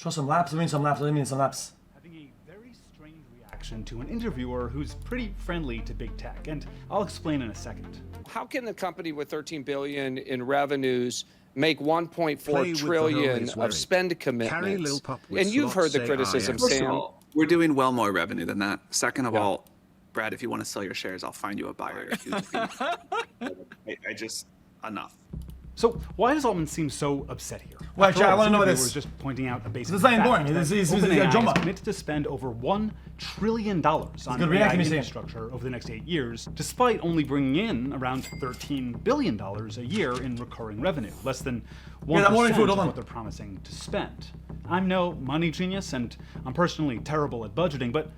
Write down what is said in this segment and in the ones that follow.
Show some laps. I mean some laps. I mean some laps. Having a very strange reaction to an interviewer who's pretty friendly to big tech, and I'll explain in a second. How can the company with 13 billion in revenues make 1.4 trillion of spend commitments? And you've heard the criticism, First Sam. of all, we're doing well more revenue than that. Second of all, Brad, if you want to sell your shares, I'll find you a buyer. I just, enough. So why does Altman seem so upset here? Well, After actually, I all, want to know interviewer this. was just pointing out a basic This is not fact boring. that This is OpenAI a drama. is committed to spend over $1 trillion on good AI reaction, you see. infrastructure over the next 8 years, despite only bringing in around $13 billion a year in recurring revenue, less than 1% I'm ordering food, of hold on. what they're promising to spend. I'm no money genius, and I'm personally terrible at budgeting, but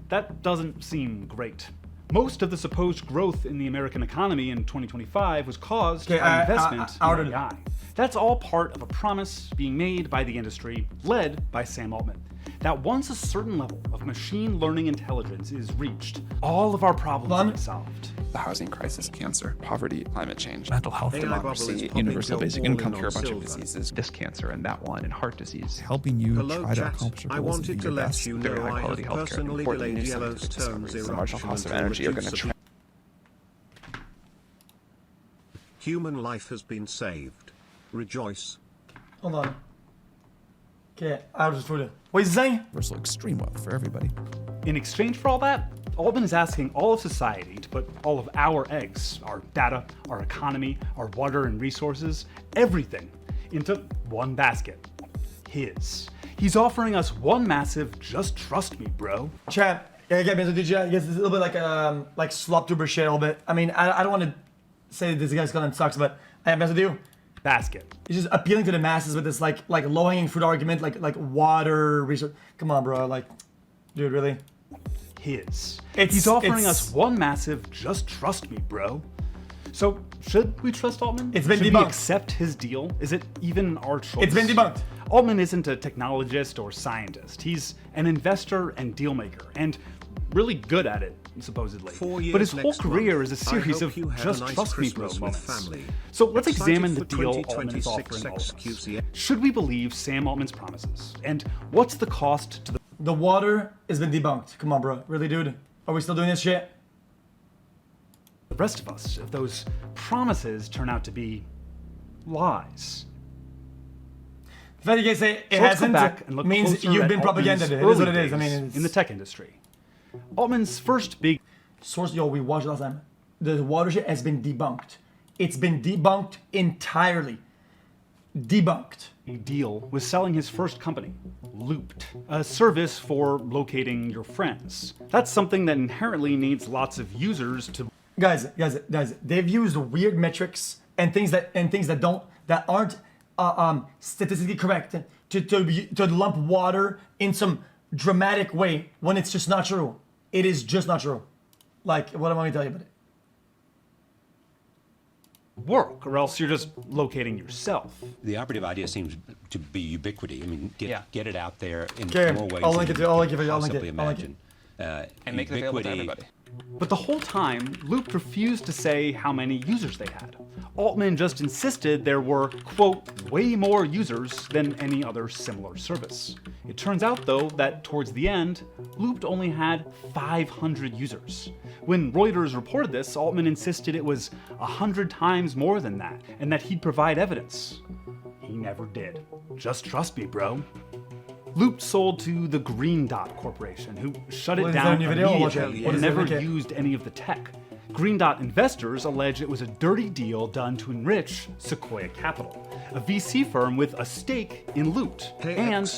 that doesn't seem great. Most of the supposed growth in the American economy in 2025 was caused by investment in AI. That's all part of a promise being made by the industry, led by Sam Altman, that once a certain level of machine learning intelligence is reached, all of our problems will be solved. The housing crisis, cancer, poverty, climate change, mental health, democracy, universal basic income, cure a bunch of diseases, this cancer and that one, and heart disease. helping you try to accomplish your I goals wanted and to be your let best. you Very know high I quality have healthcare, personally important delayed new scientific Yellowstone's discoveries. The marginal cost of energy are going to eruption. Human life has been saved. Rejoice. Hold on. Okay, I was just food. What is he saying? Universal extreme wealth for everybody. In exchange for all that, Altman is asking all of society to put all of our eggs, our data, our economy, our water and resources, everything, into one basket. His. He's offering us one massive, just trust me, bro. Chat. Yeah, get me. So did you? I guess it's a little bit like slop tuber shit a little bit. I mean, I don't want to say that this guy's gonna sucks, but I have to do. Basket. He's just appealing to the masses with this like low hanging fruit argument, like water research. Come on, bro. Like, dude, really? His. He's offering us one massive, just trust me, bro. So, should we trust Altman? It's been should debunked. we accept his deal? Is it even our choice? It's been debunked. Altman isn't a technologist or scientist. He's an investor and deal maker, and really good at it, supposedly. But his whole career is a series of just trust me, bro moments. So let's examine the deal Altman is offering all of us. Should we believe Sam Altman's promises? And what's the cost to The water has been debunked. Come on, bro. Really, dude? Are we still doing this shit? the rest of us if those promises turn out to be lies? The fact you guys say it So let's go hasn't back and look means closer you've at been Altman's propagandated. It is early what it is. I days mean, it's... in the tech industry. Altman's first big source, yo, we watched last time. The watershed has been debunked. It's been debunked entirely. Debunked. deal was selling his first company, Loopt, a service for locating your friends. That's something that inherently needs lots of users to. Guys, they've used weird metrics and things that aren't statistically correct to lump water in some dramatic way when it's just not true. It is just not true. Like, what am I going to tell you about it? Work, or else you're just locating yourself. The operative idea seems to be ubiquity. I mean, get it out there in Okay, more ways I'll link than it. I'll link it. I'll link possibly it. I'll link imagine. And make it available to everybody. But the whole time, Loopt refused to say how many users they had. Altman just insisted there were, quote, way more users than any other similar service. It turns out, though, that towards the end, Loopt only had 500 users. When Reuters reported this, Altman insisted it was 100 times more than that, and that he'd provide evidence. He never did. Just trust me, bro. Loopt sold to the Green Dot Corporation, who shut it down immediately and never used any of the tech. Green Dot investors allege it was a dirty deal done to enrich Sequoia Capital, a VC firm with a stake in Loopt, and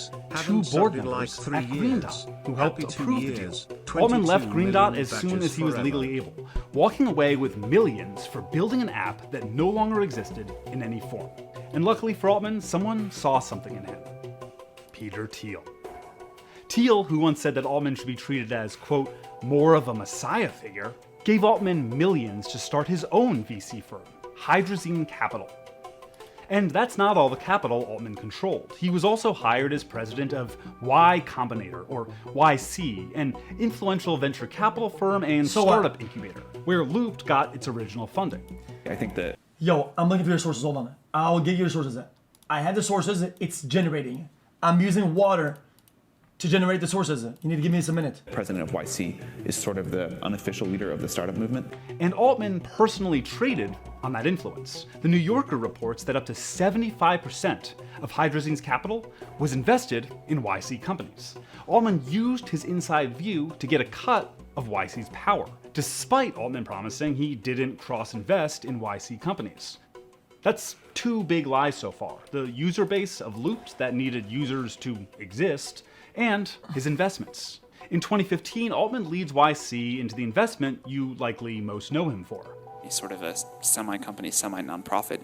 two board members at Green Dot who helped approve the deal. Altman left Green Dot as soon as he was legally able, walking away with millions for building an app that no longer existed in any form. And luckily for Altman, someone saw something in him. Peter Thiel. Thiel, who once said that Altman should be treated as, quote, more of a messiah figure, gave Altman millions to start his own VC firm, Hydrazine Capital. And that's not all the capital Altman controlled. He was also hired as president of Y Combinator, or YC, an influential venture capital firm and startup incubator, where Loopt got its original funding. I think that... Yo, I'm looking for your sources. Hold on. I'll give you your sources. I have the sources. It's generating. I'm using water to generate the sources. You need to give me a minute. President of YC is sort of the unofficial leader of the startup movement. And Altman personally traded on that influence. The New Yorker reports that up to 75% of Hydrazine's capital was invested in YC companies. Altman used his inside view to get a cut of YC's power, despite Altman promising he didn't cross-invest in YC companies. That's 2 big lies so far. The user base of Loopt that needed users to exist, and his investments. In 2015, Altman leads YC into the investment you likely most know him for. He's sort of a semi-company, semi-nonprofit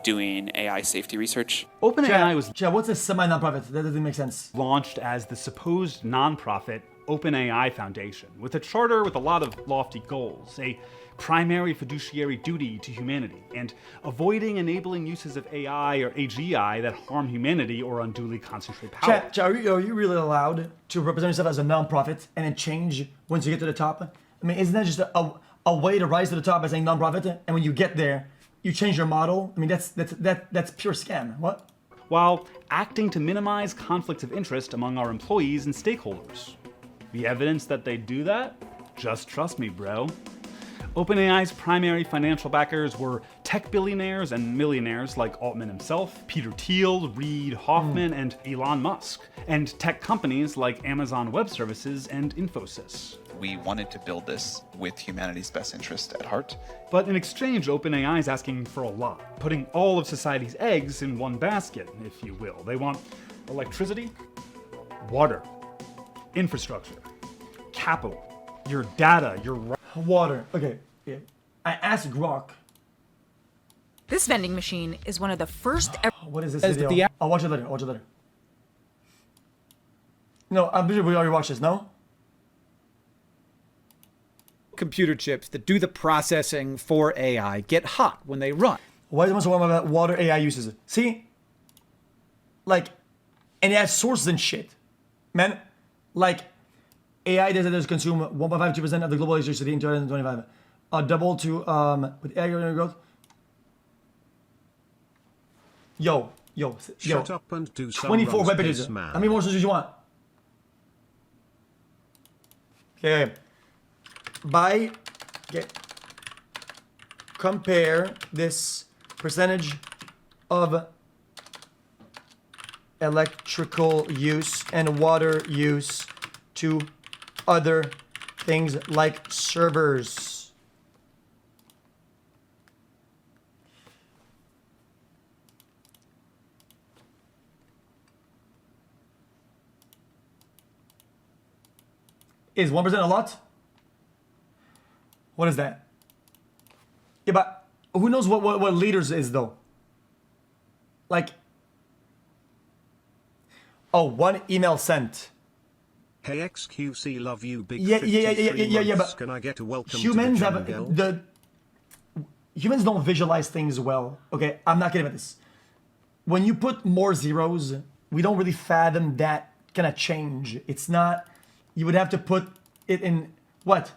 doing AI safety research. OpenAI was what's a semi-nonprofit? That doesn't make sense. Launched as the supposed nonprofit OpenAI Foundation, with a charter with a lot of lofty goals, a primary fiduciary duty to humanity, and avoiding enabling uses of AI or AGI that harm humanity or unduly concentrate power. Chat, are you really allowed to represent yourself as a nonprofit and then change once you get to the top? I mean, isn't that just a way to rise to the top by saying nonprofit, and when you get there, you change your model? I mean, that's pure scam. What? While acting to minimize conflicts of interest among our employees and stakeholders. The evidence that they do that? Just trust me, bro. OpenAI's primary financial backers were tech billionaires and millionaires like Altman himself, Peter Thiel, Reid Hoffman, and Elon Musk, and tech companies like Amazon Web Services and Infosys. We wanted to build this with humanity's best interest at heart. But in exchange, OpenAI is asking for a lot, putting all of society's eggs in one basket, if you will. They want electricity, water, infrastructure, capital, your data, your water. Okay, yeah. I asked Grok. This vending machine is one of the first ever. What is this video? I'll watch it later. No, I'm sure we already watched this, no? Computer chips that do the processing for AI get hot when they run. Why is it so worried about water AI uses? See? Like, and it has sources and shit. Man, like, AI data centers consume 1.52% of the global electricity in 2025. Double to, with AI growth. Yo. Shut up and do some 24 web runs, pages. man. How many more sources you want? Okay. Compare this percentage of electrical use and water use to other things like servers. Is 1% a lot? What is that? Yeah, but who knows what liters is though? Like, oh, 1 email sent. Hey xQc, love you, big yeah, but can I get a welcome humans to the have jungle? Humans don't visualize things well. Okay, I'm not kidding about this. When you put more zeros, we don't really fathom that kind of change. It's not. You would have to put it in what?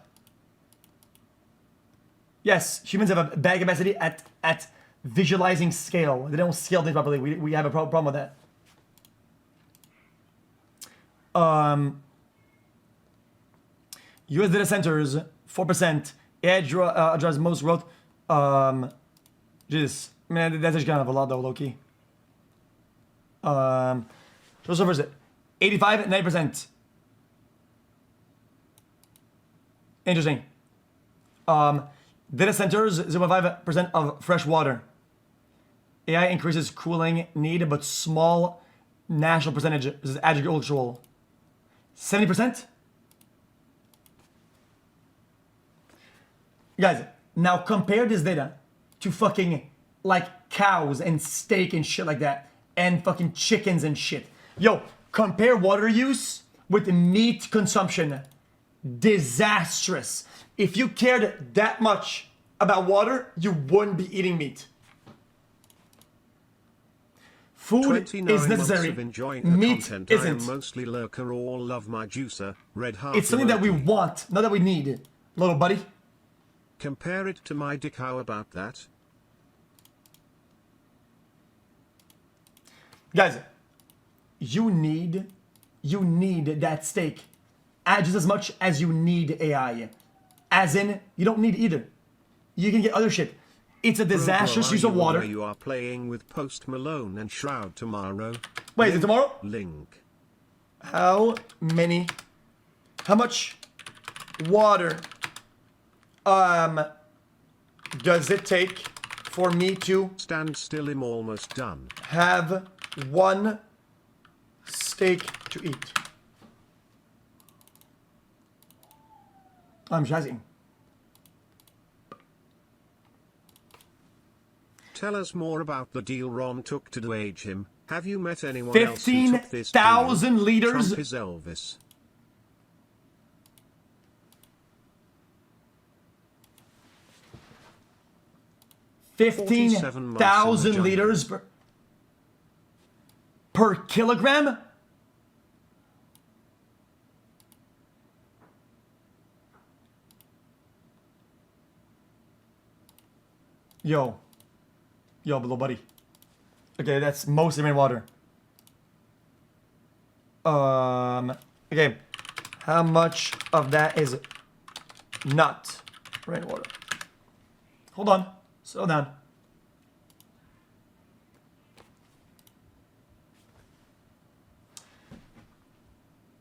Yes, humans have a bad capacity at visualizing scale. They don't scale things properly. We have a problem with that. US data centers, 4%. AI drives most growth. Jesus, man, that's just kind of a lot though, low-key. So servers, 85, 90%. Interesting. Data centers, 0.5% of fresh water. AI increases cooling need, but small national percentage is agricultural. 70%? Guys, now compare this data to fucking like cows and steak and shit like that, and fucking chickens and shit. Yo, compare water use with meat consumption. Disastrous. If you cared that much about water, you wouldn't be eating meat. Food is necessary. Meat isn't. Mostly lurker, all love my juicer. Red heart. It's something that we want, not that we need, little buddy. Compare it to my dick. How about that? Guys, you need that stake just as much as you need AI. As in, you don't need either. You can get other shit. It's a disastrous use of water. You are playing with Post Malone and Shroud tomorrow. Wait, is it tomorrow? Link. How much water does it take for me to stand still? I'm almost done. Have one steak to eat. I'm jazzing. Tell us more about the deal Ron took to age him. Have you met anyone else who took this 15,000 liters. Trump is Elvis. 15,000 liters per kilogram? Yo, little buddy. Okay, that's mostly rainwater. Okay, how much of that is not rainwater? Hold on, slow down.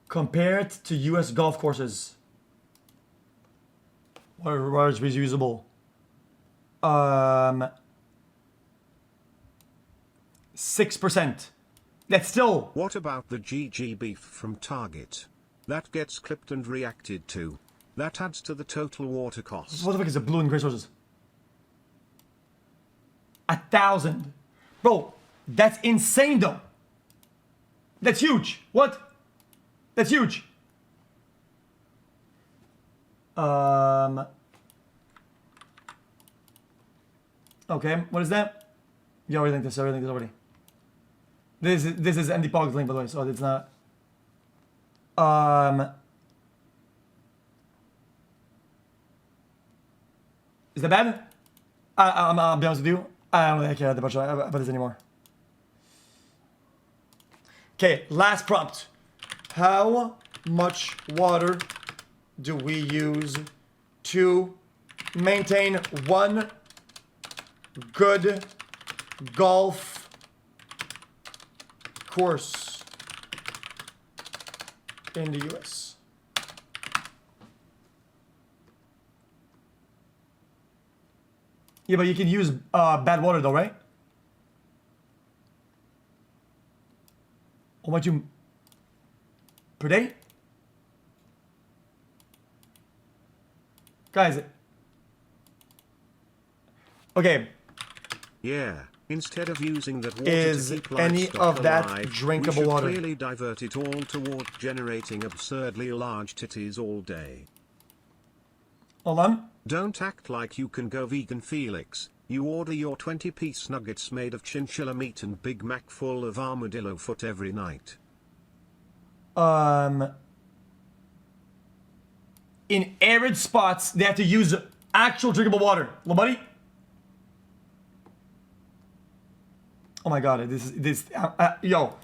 Compared to U.S. golf courses, what is reusable? 6%. That's still. What about the GG beef from Target? That gets clipped and reacted to. That adds to the total water cost. What the fuck is the blue and gray sources? 1,000. Bro, that's insane though. That's huge. What? That's huge. Okay, what is that? You already linked this. Already. This is Andy Pogg's link, by the way, so it's not. Is that bad? I'll be honest with you. I don't really care that much about this anymore. Okay, last prompt. How much water do we use to maintain one good golf course in the US? Yeah, but you can use bad water though, right? How much you per day? Guys. Okay. Yeah, instead of using that water is to keep any livestock of that alive, drinkable we should water? clearly divert it all toward generating absurdly large titties all day. Hold on. Don't act like you can go vegan, Felix. You order your 20-piece nuggets made of chinchilla meat and Big Mac full of armadillo foot every night. In arid spots, they have to use actual drinkable water. Little buddy. Oh my god, yo,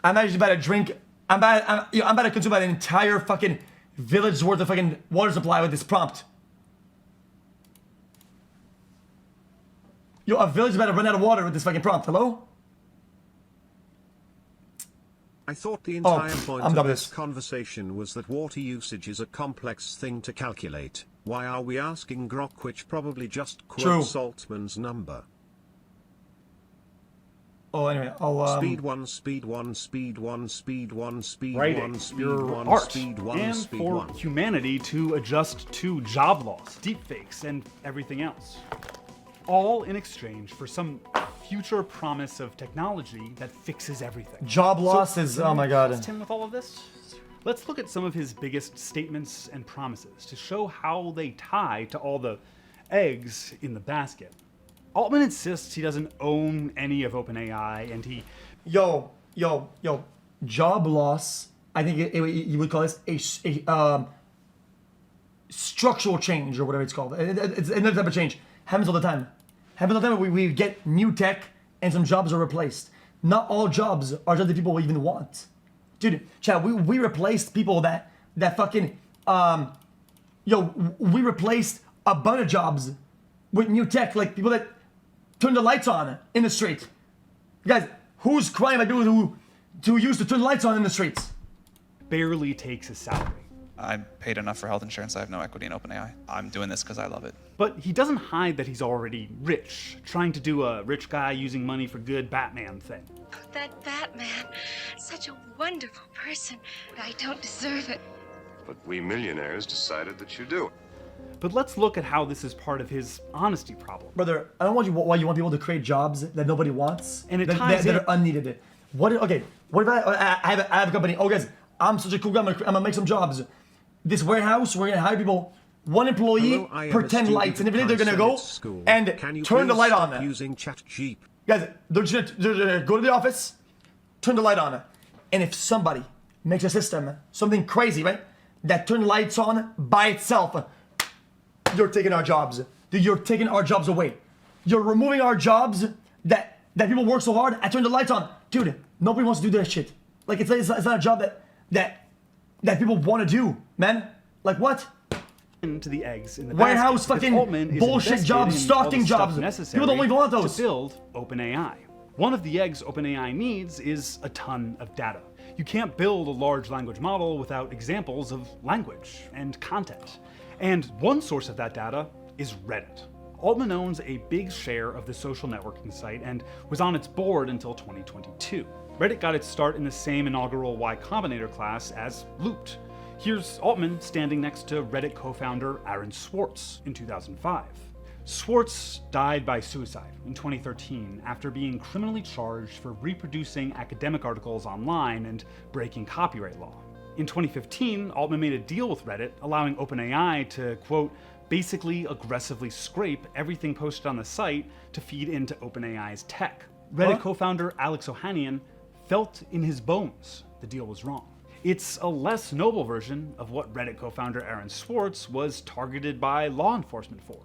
I'm actually about to drink. I'm about to consume an entire fucking village's worth of fucking water supply with this prompt. Yo, a village is about to run out of water with this fucking prompt. Hello? I thought the entire point I'm done of with this conversation was that water usage is a complex thing to calculate. Why are we asking Grok, which probably just quotes Altman's number? Oh, anyway, I'll speed one, speed one, speed one, speed one, speed writing, one, speed your one, art, speed one, and speed for one. humanity to adjust to job loss, deepfakes, and everything else. All in exchange for some future promise of technology that fixes everything. Job loss is, oh my god. Trust him with all of this? Let's look at some of his biggest statements and promises to show how they tie to all the eggs in the basket. Altman insists he doesn't own any of OpenAI, and he... Yo. Job loss, I think you would call this a structural change, or whatever it's called. It's another type of change. Happens all the time. We get new tech, and some jobs are replaced. not all jobs are jobs that people even want. Dude, Chad, we replaced people that fucking, we replaced a bunch of jobs with new tech, like people that turn the lights on in the street. Guys, who's crying about people who used to turn the lights on in the streets? Barely takes his salary. I paid enough for health insurance. I have no equity in OpenAI. I'm doing this because I love it. But he doesn't hide that he's already rich, trying to do a rich guy using money for good Batman thing. That Batman, such a wonderful person. I don't deserve it. But we millionaires decided that you do. But let's look at how this is part of his honesty problem. Brother, I don't want why you want people to create jobs that nobody wants, and that are unneeded. What if I have a company? Oh guys, I'm such a cool guy. I'm gonna make some jobs. This warehouse, we're gonna hire people. One employee per 10 lights, and every day they're gonna go and turn the light on. Using ChatGPT. Guys, they're just gonna go to the office, turn the light on, and if somebody makes a system, something crazy, right, that turn lights on by itself, you're taking our jobs. You're taking our jobs away. You're removing our jobs that people work so hard. I turn the lights on, dude. Nobody wants to do that shit. Like it's not a job that people want to do, man. Like what? To the eggs in the warehouse, basket, fucking bullshit jobs, stocking jobs. People don't even want those. To build OpenAI. One of the eggs OpenAI needs is a ton of data. You can't build a large language model without examples of language and content. And one source of that data is Reddit. Altman owns a big share of the social networking site and was on its board until 2022. Reddit got its start in the same inaugural Y Combinator class as Loopt. Here's Altman standing next to Reddit co-founder Aaron Swartz in 2005. Swartz died by suicide in 2013 after being criminally charged for reproducing academic articles online and breaking copyright law. In 2015, Altman made a deal with Reddit, allowing OpenAI to, quote, basically aggressively scrape everything posted on the site to feed into OpenAI's tech. Reddit co-founder Alex Ohanian felt in his bones the deal was wrong. It's a less noble version of what Reddit co-founder Aaron Swartz was targeted by law enforcement for.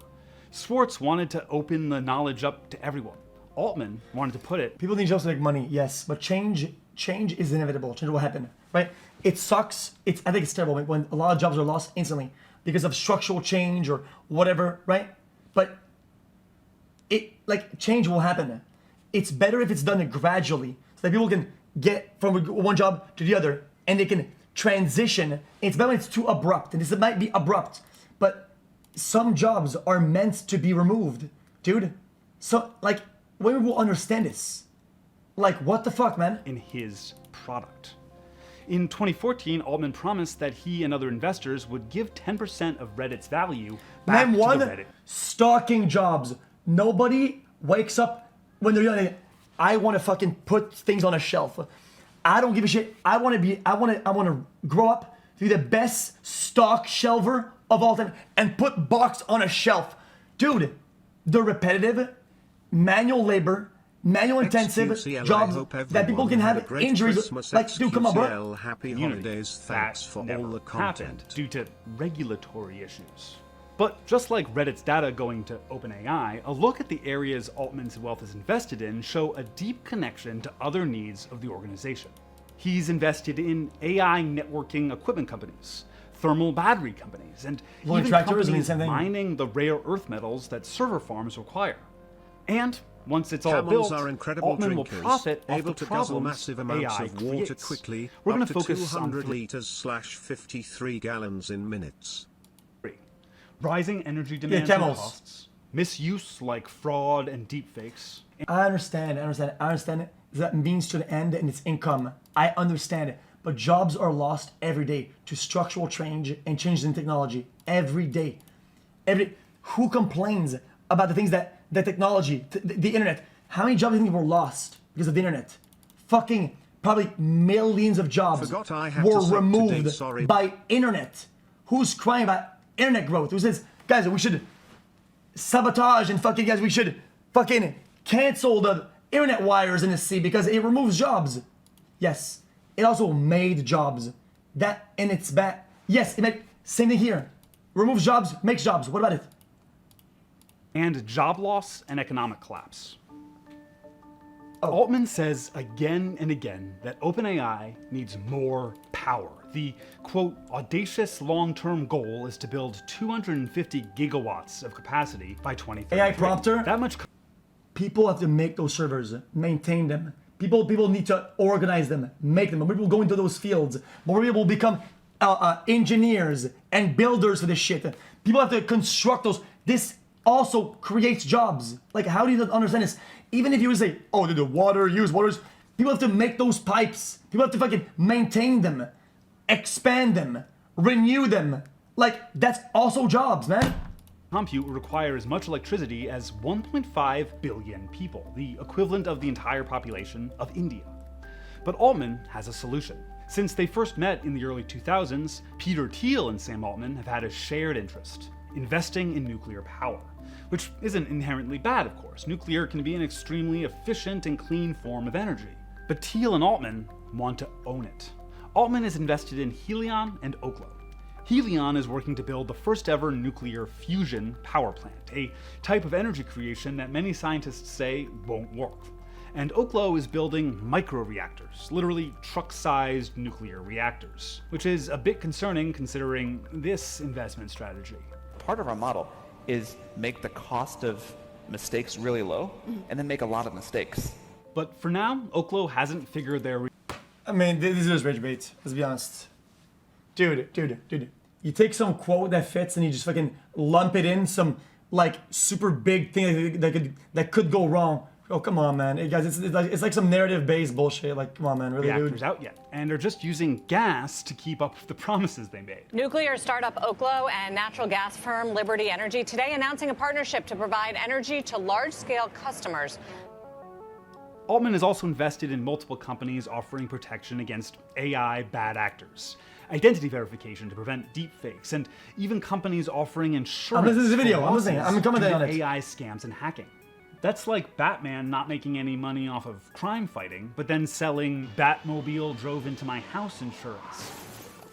Swartz wanted to open the knowledge up to everyone. Altman wanted to put it... People need jobs to make money, yes, but change is inevitable. Change will happen, right? It sucks. I think it's terrible when a lot of jobs are lost instantly because of structural change or whatever, right? But change will happen. It's better if it's done gradually so that people can get from one job to the other and they can transition. It's better when it's too abrupt, and this might be abrupt, but some jobs are meant to be removed, dude. So, when will understand this? What the fuck, man? In his product. In 2014, Altman promised that he and other investors would give 10% of Reddit's value back to the Reddit. Stalking jobs. Nobody wakes up when they're young. I want to fucking put things on a shelf. I don't give a shit. I want to grow up to be the best stock shelver of all time and put box on a shelf. Dude, the repetitive, manual labor, manual intensive xQc, jobs that people can have injuries. Dude, come on, bro. Happy holidays. Thanks for all the content. Due to regulatory issues. But just like Reddit's data going to OpenAI, a look at the areas Altman's wealth is invested in show a deep connection to other needs of the organization. He's invested in AI networking equipment companies, thermal battery companies, and even companies mining the rare earth metals that server farms require. And once it's all built, Altman will profit off the problems massive amounts AI of water creates. quickly. We're going to focus 200 on liters /53 gallons in minutes. Rising energy demand and costs, misuse like fraud and deepfakes. I understand that means to an end and its income. I understand it. But jobs are lost every day to structural change and changes in technology. Every day. Who complains about the things that the technology, the internet? How many jobs do you think were lost because of the internet? Fucking probably millions of jobs were removed by internet. Who's crying about internet growth? Who says, guys, we should sabotage and we should fucking cancel the internet wires in the sea because it removes jobs. Yes, it also made jobs. That and it's bad. Yes, it made same thing here. Removes jobs, makes jobs. What about it? And job loss and economic collapse. Altman says again and again that OpenAI needs more power. The, quote, audacious long-term goal is to build 250 gigawatts of capacity by 2030. AI prompter? That much. People have to make those servers, maintain them. People need to organize them, make them. More people go into those fields. More people become engineers and builders for this shit. People have to construct those. This also creates jobs. Like, how do you understand this? Even if you would say, oh, the water, use waters, people have to make those pipes. People have to fucking maintain them, expand them, renew them. Like, that's also jobs, man. Compute will require as much electricity as 1.5 billion people, the equivalent of the entire population of India. But Altman has a solution. Since they first met in the early 2000s, Peter Thiel and Sam Altman have had a shared interest, investing in nuclear power. Which isn't inherently bad, of course. Nuclear can be an extremely efficient and clean form of energy. But Thiel and Altman want to own it. Altman is invested in Helion and Oklo. Helion is working to build the first ever nuclear fusion power plant, a type of energy creation that many scientists say won't work. And Oklo is building microreactors, literally truck-sized nuclear reactors, which is a bit concerning considering this investment strategy. Part of our model is make the cost of mistakes really low, and then make a lot of mistakes. But for now, Oklo hasn't figured their... I mean, this is just rage bait, let's be honest. Dude. You take some quote that fits and you just fucking lump it in some, like, super big thing that could go wrong. Oh, come on, man. Hey, guys, it's like some narrative-based bullshit. Like, come on, man, really, reactors dude? Out yet, and they're just using gas to keep up with the promises they made. Nuclear startup Oklo and natural gas firm Liberty Energy today announcing a partnership to provide energy to large-scale customers. Altman is also invested in multiple companies offering protection against AI bad actors, identity verification to prevent deepfakes, and even companies offering insurance. This is a video. I'm commenting on it. AI scams and hacking. That's like Batman not making any money off of crime fighting, but then selling Batmobile drove into my house insurance.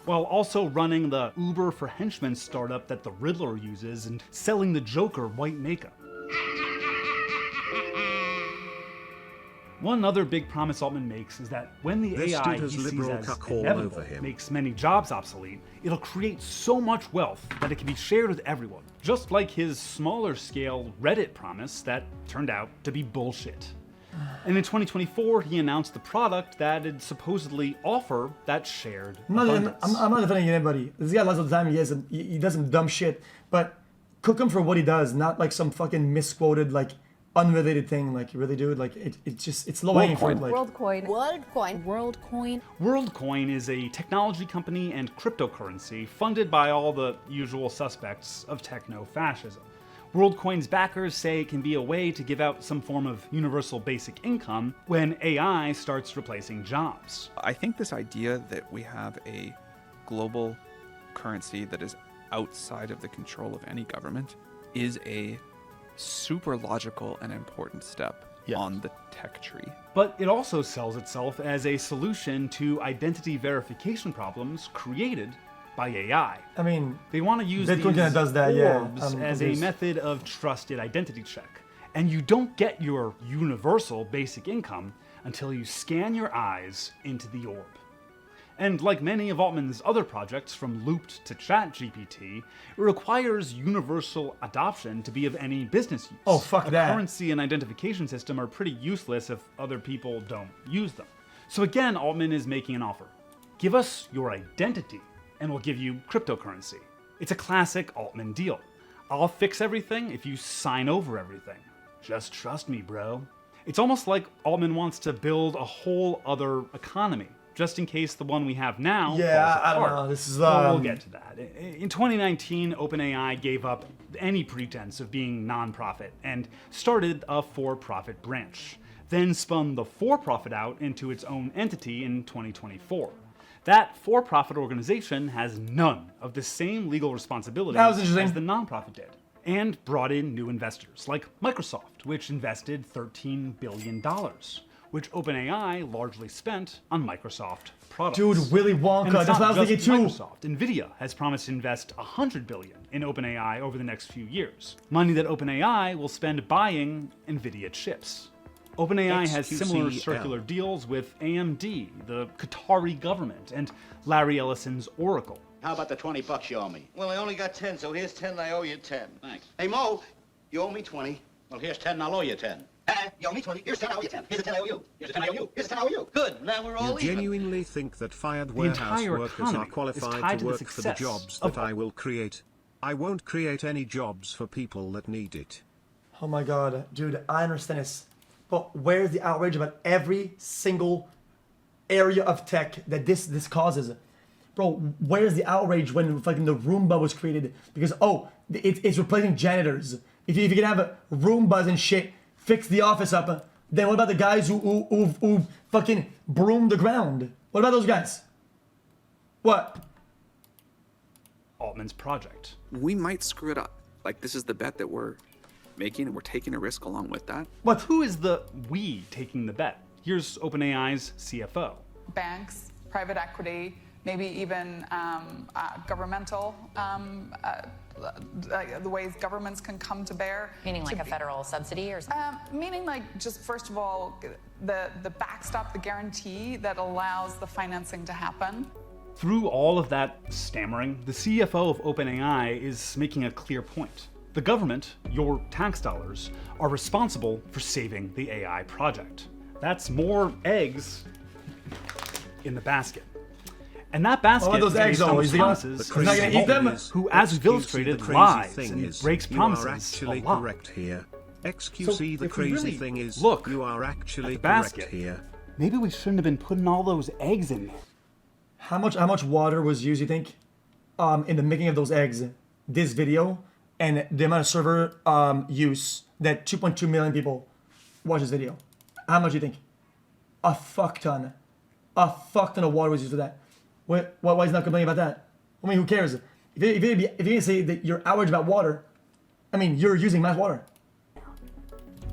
While also running the Uber for henchmen startup that the Riddler uses and selling the Joker white makeup. One other big promise Altman makes is that when the AI he sees as inevitable makes many jobs obsolete, it'll create so much wealth that it can be shared with everyone, just like his smaller scale Reddit promise that turned out to be bullshit. And in 2024, he announced the product that'd supposedly offer that shared abundance. I'm not defending anybody. This guy lots of the time he does some dumb shit, but cook him for what he does, not like some fucking misquoted like unrelated thing. Like, really, dude, like it's low hanging fruit. Like Worldcoin. Worldcoin is a technology company and cryptocurrency funded by all the usual suspects of techno-fascism. Worldcoin's backers say it can be a way to give out some form of universal basic income when AI starts replacing jobs. I think this idea that we have a global currency that is outside of the control of any government is a super logical and important step on the tech tree. But it also sells itself as a solution to identity verification problems created by AI. I mean, they want to use Bitcoin these does that, orbs as a method of trusted identity check. And you don't get your universal basic income until you scan your eyes into the orb. And like many of Altman's other projects, from Loopt to ChatGPT, it requires universal adoption to be of any business use. Oh, fuck that. A currency and identification system are pretty useless if other people don't use them. So again, Altman is making an offer. Give us your identity, and we'll give you cryptocurrency. It's a classic Altman deal. I'll fix everything if you sign over everything. Just trust me, bro. It's almost like Altman wants to build a whole other economy, just in case the one we have now falls apart. I don't know. This is Well, we'll get to that. In 2019, OpenAI gave up any pretense of being non-profit and started a for-profit branch, then spun the for-profit out into its own entity in 2024. That for-profit organization has none of the same legal responsibilities as the non-profit did, and brought in new investors like Microsoft, which invested $13 billion. Which OpenAI largely spent on Microsoft products. Dude, Willy Wonka, that's what I was thinking too. Microsoft. Nvidia has promised to invest $100 billion in OpenAI over the next few years. Money that OpenAI will spend buying Nvidia chips. OpenAI has xQc similar circular deals with AMD, the Qatari government, and Larry Ellison's Oracle. How about the $20 you owe me? Well, I only got 10, so here's 10 and I owe you 10. Thanks. Hey, Mo, you owe me 20. Well, here's 10 and I'll owe you 10. You owe me 20. Here's 10, I owe you 10. Here's 10, I owe you. Here's 10, I owe you. Here's 10, I owe you. Good, now we're all You even. genuinely think that fired The warehouse entire workers economy are is qualified tied to to the work for the success jobs of that I will create? I won't create any jobs for people that need it. Oh my god, dude, I understand this. But where's the outrage about every single area of tech that this causes? Bro, where's the outrage when fucking the Roomba was created? Because, oh, it's replacing janitors. If you can have Roombas and shit fix the office up, then what about the guys who fucking broom the ground? What about those guys? What? Altman's project. We might screw it up. Like, this is the bet that we're making, and we're taking a risk along with that. What? Who is the we taking the bet? Here's OpenAI's CFO. Banks, private equity, maybe even governmental, the ways governments can come to bear. Meaning like a federal subsidy or something? Meaning like just first of all, the backstop, the guarantee that allows the financing to happen. Through all of that stammering, the CFO of OpenAI is making a clear point. The government, your tax dollars, are responsible for saving the AI project. That's more eggs in the basket. And that basket those is eggs, based on though, the promises of gonna eat them? who, as we've illustrated, lies and breaks promises You are actually a lot. correct here. XQC, So the if we crazy really thing is, look you are actually at the correct basket, here. maybe we shouldn't have been putting all those eggs in there. How much water was used, you think, in the making of those eggs? This video and the amount of server use that 2.2 million people watch this video. How much do you think? A fuck ton. A fuck ton of water was used for that. Why is he not complaining about that? I mean, who cares? If you're gonna say that you're outraged about water, I mean, you're using mass water.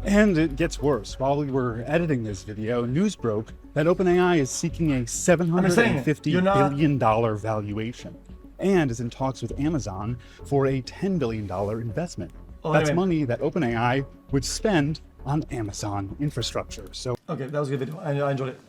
And it gets worse. While we were editing this video, news broke that OpenAI is seeking a $750 billion valuation and is in talks with Amazon for a $10 billion investment. That's money that OpenAI would spend on Amazon infrastructure. So okay, that was a good video. I enjoyed it.